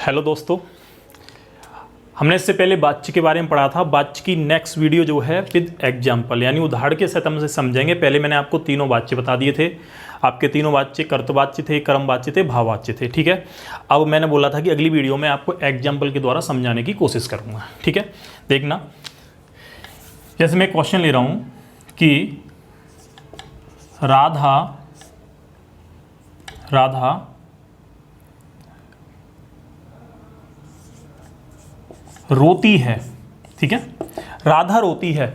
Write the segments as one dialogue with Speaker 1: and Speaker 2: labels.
Speaker 1: Hello दोस्तों, हमने इससे पहले वाच्य के बारे में पढ़ा था। वाच्य की नेक्स्ट वीडियो जो है विद एग्जाम्पल यानी उदाहरण के साथ हम इसे समझेंगे। पहले मैंने आपको तीनों वाच्य बता दिए थे। आपके तीनों वाच्य कर्तवाच्य थे, कर्मवाच्य थे, भाववाच्य थे। ठीक है, अब मैंने बोला था कि अगली वीडियो में आपको एग्जाम्पल के द्वारा समझाने की कोशिश करूँगा। ठीक है, देखना, जैसे मैं क्वेश्चन ले रहा हूँ कि राधा रोती है। ठीक है, राधा रोती है,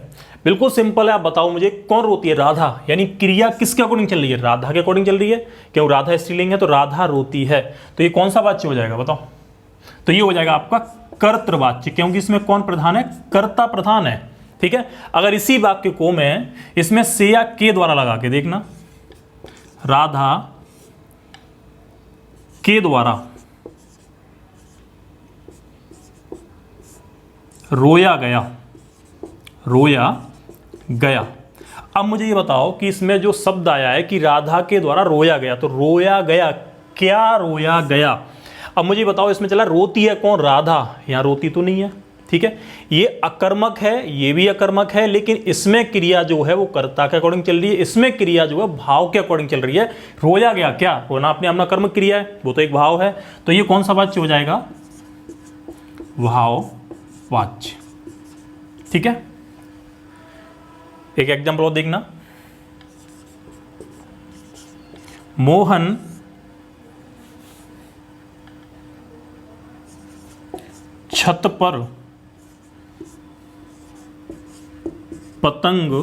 Speaker 1: बिल्कुल सिंपल है। आप बताओ मुझे कौन रोती है? राधा, यानी क्रिया किसके अकॉर्डिंग चल रही है? राधा के अकॉर्डिंग चल रही है। क्यों? राधा स्त्रीलिंग है तो राधा रोती है, तो ये कौन सा वाच्य हो जाएगा बताओ? तो ये हो जाएगा आपका कर्तृवाच्य, क्योंकि इसमें कौन प्रधान है? कर्ता प्रधान है। ठीक है, अगर इसी वाक्य को मैं इसमें से या के द्वारा लगा के देखना, राधा के द्वारा रोया गया। अब मुझे ये बताओ कि इसमें जो शब्द आया है कि राधा के द्वारा रोया गया, तो रोया गया, क्या रोया गया? अब मुझे बताओ, इसमें चला रोती है कौन? राधा। यहां रोती तो नहीं है। ठीक है, ये अकर्मक है, ये भी अकर्मक है, लेकिन इसमें क्रिया जो है वो कर्ता के अकॉर्डिंग चल रही है, इसमें क्रिया जो है भाव के अकॉर्डिंग चल रही है। रोया गया, क्या रोना? अपने अपना कर्म क्रिया है, वो तो एक भाव है। तो ये कौन सा वाच्य हो जाएगा? भाव वाच्य। ठीक है, एक एग्जाम्पल और देखना, मोहन छत पर पतंग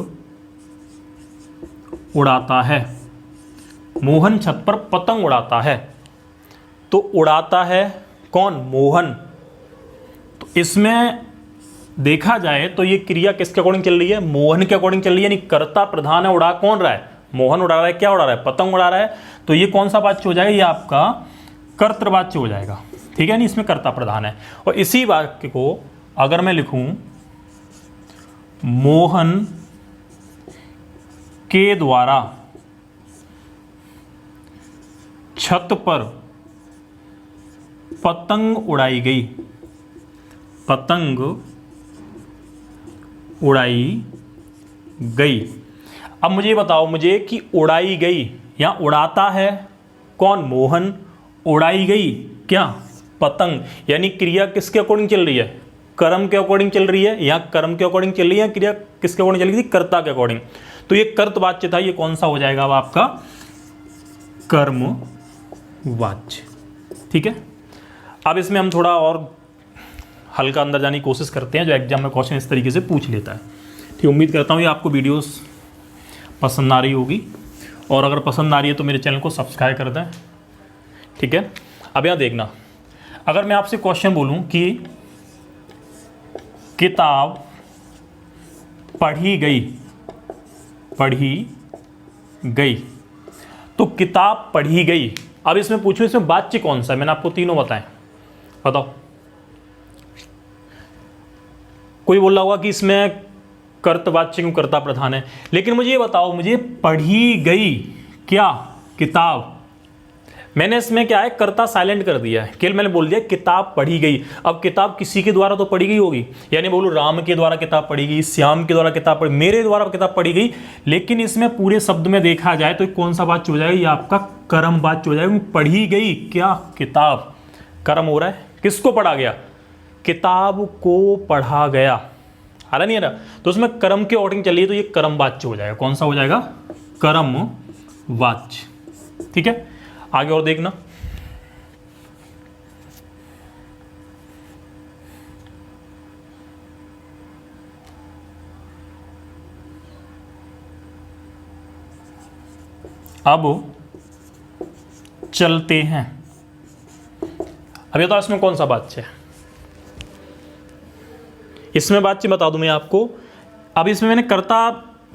Speaker 1: उड़ाता है। मोहन छत पर पतंग उड़ाता है, तो उड़ाता है कौन? मोहन। तो इसमें देखा जाए तो ये क्रिया किसके अकॉर्डिंग चल रही है? मोहन के अकॉर्डिंग चल रही है, यानी कर्ता प्रधान है। उड़ा कौन रहा है? मोहन उड़ा रहा है। क्या उड़ा रहा है? पतंग उड़ा रहा है। तो ये कौन सा वाच्य हो जाएगा? ये आपका कर्तृवाच्य हो जाएगा। ठीक है, नहीं, इसमें कर्ता प्रधान है। और इसी वाक्य को अगर मैं लिखूं, मोहन के द्वारा छत पर पतंग उड़ाई गई, पतंग उड़ाई गई। अब मुझे बताओ मुझे कि उड़ाई गई, यहां उड़ाता है कौन? मोहन। उड़ाई गई क्या? पतंग। यानी क्रिया किसके अकॉर्डिंग चल रही है? कर्म के अकॉर्डिंग चल रही है। यहां कर्म के अकॉर्डिंग चल रही है, क्रिया किसके अकॉर्डिंग चल रही थी? कर्ता के अकॉर्डिंग। तो ये कर्तवाच्य था, ये कौन सा हो जाएगा? अब आपका कर्म वाच्य। ठीक है, अब इसमें हम थोड़ा और हल्का अंदर जाने की कोशिश करते हैं, जो एग्जाम में क्वेश्चन इस तरीके से पूछ लेता है। ठीक, उम्मीद करता हूँ ये आपको वीडियोस पसंद आ रही होगी, और अगर पसंद आ रही है तो मेरे चैनल को सब्सक्राइब कर दें। ठीक है, अब यहाँ देखना, अगर मैं आपसे क्वेश्चन बोलूँ कि किताब पढ़ी गई, तो किताब पढ़ी गई। अब इसमें पूछूं इसमें वाच्य कौन सा है? मैंने आपको तीनों बताए, बताओ। कोई बोल रहा होगा कि इसमें कर्तवाच्य क्यों, कर्ता प्रधान है, लेकिन मुझे ये बताओ, मुझे पढ़ी गई क्या? किताब। मैंने इसमें क्या है? कर्ता साइलेंट कर दिया है, केवल मैंने बोल दिया किताब पढ़ी गई। अब किताब किसी के द्वारा तो पढ़ी गई होगी, यानी बोलूं राम के द्वारा किताब पढ़ी गई, श्याम के द्वारा किताब पढ़ी, मेरे द्वारा किताब पढ़ी गई। लेकिन इसमें पूरे शब्द में देखा जाए तो कौन सा वाच्य हो जाएगा? ये आपका कर्म वाच्य हो जाएगा। पढ़ी गई क्या? किताब। कर्म हो रहा है, किसको पढ़ा गया? किताब को पढ़ा गया। आ रहा नहीं आ रहा? तो उसमें कर्म के अकॉर्डिंग चलिए, तो ये कर्म वाच्य हो जाएगा। कौन सा हो जाएगा? कर्म वाच्य। ठीक है, आगे और देखना, अब चलते हैं। अब ये तो इसमें कौन सा वाच्य है? इसमें वाच्य बता दूं मैं आपको। अब इसमें मैंने कर्ता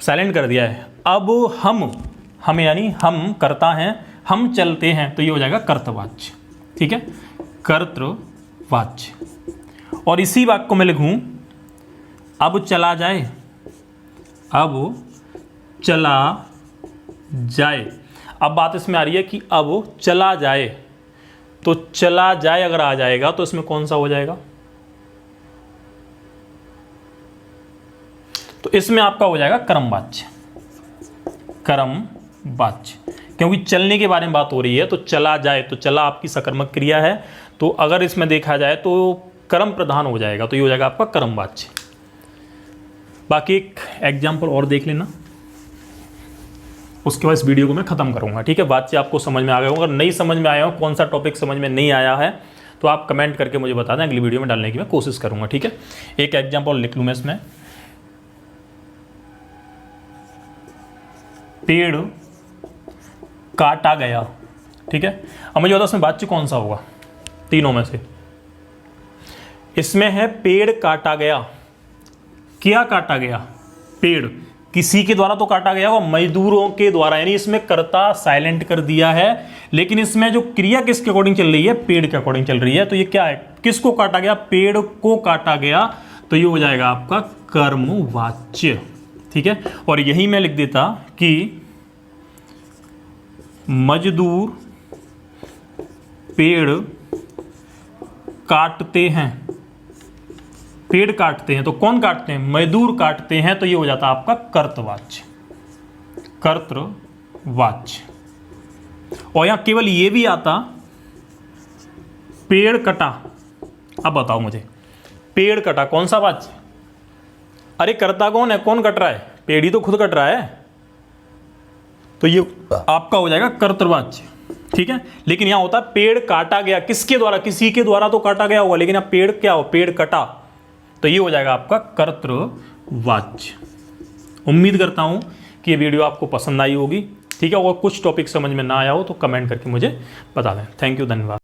Speaker 1: साइलेंट कर दिया है। अब हम यानी हम कर्ता हैं, हम चलते हैं, तो ये हो जाएगा कर्तवाच्य। ठीक है, कर्तवाच्य। और इसी वाक्य को मैं लिखूं, अब चला जाए, अब चला जाए। अब बात इसमें आ रही है कि अब चला जाए, तो चला जाए अगर आ जाएगा तो इसमें कौन सा हो जाएगा? तो इसमें आपका हो जाएगा कर्मवाच्य, कर्मवाच्य, क्योंकि चलने के बारे में बात हो रही है। तो चला जाए, तो चला आपकी सकर्मक क्रिया है, तो अगर इसमें देखा जाए तो कर्म प्रधान हो जाएगा, तो ये हो जाएगा आपका कर्मवाच्य। बाकी एक एग्जाम्पल और देख लेना, उसके बाद इस वीडियो को मैं खत्म करूंगा, ठीक है। वाच्य आपको समझ में आ गया होगा। अगर नहीं समझ में आया हो, कौन सा टॉपिक समझ में नहीं आया है, तो आप कमेंट करके मुझे बता दें, अगली वीडियो में डालने की मैं कोशिश करूंगा, ठीक है। एक एग्जाम्पल लिख लूँ मैं इसमें, पेड़ काटा गया, ठीक है। अब मुझे बताओ इसमें वाच्य कौन सा होगा तीनों में से? इसमें है पेड़ काटा गया। क्या काटा गया? पेड़। किसी के द्वारा तो काटा गया होगा, मजदूरों के द्वारा, यानी इसमें कर्ता साइलेंट कर दिया है, लेकिन इसमें जो क्रिया किसके अकॉर्डिंग चल रही है? पेड़ के अकॉर्डिंग चल रही है। तो ये क्या है? किसको काटा गया? पेड़ को काटा गया, तो ये हो जाएगा आपका कर्मवाच्य, ठीक है। और यही मैं लिख देता कि मजदूर पेड़ काटते हैं, पेड़ काटते हैं, तो कौन काटते हैं? मजदूर काटते हैं, तो ये हो जाता है आपका कर्तवाच्य, कर्तवाच्य। और यहां केवल ये भी आता पेड़ कटा। अब बताओ मुझे, पेड़ कटा कौन सा वाच्य? अरे कर्ता कौन है? कौन कट रहा है? पेड़ ही तो खुद कट रहा है, तो ये आपका हो जाएगा कर्तवाच्य, ठीक है। लेकिन यहां होता है पेड़ काटा गया, किसके द्वारा? किसी के द्वारा तो काटा गया होगा, लेकिन अब पेड़ क्या हो? पेड़ कटा, तो ये हो जाएगा आपका कर्तृवाच्य। उम्मीद करता हूं कि ये वीडियो आपको पसंद आई होगी, ठीक है। और कुछ टॉपिक समझ में ना आया हो तो कमेंट करके मुझे बता दें। थैंक यू, धन्यवाद।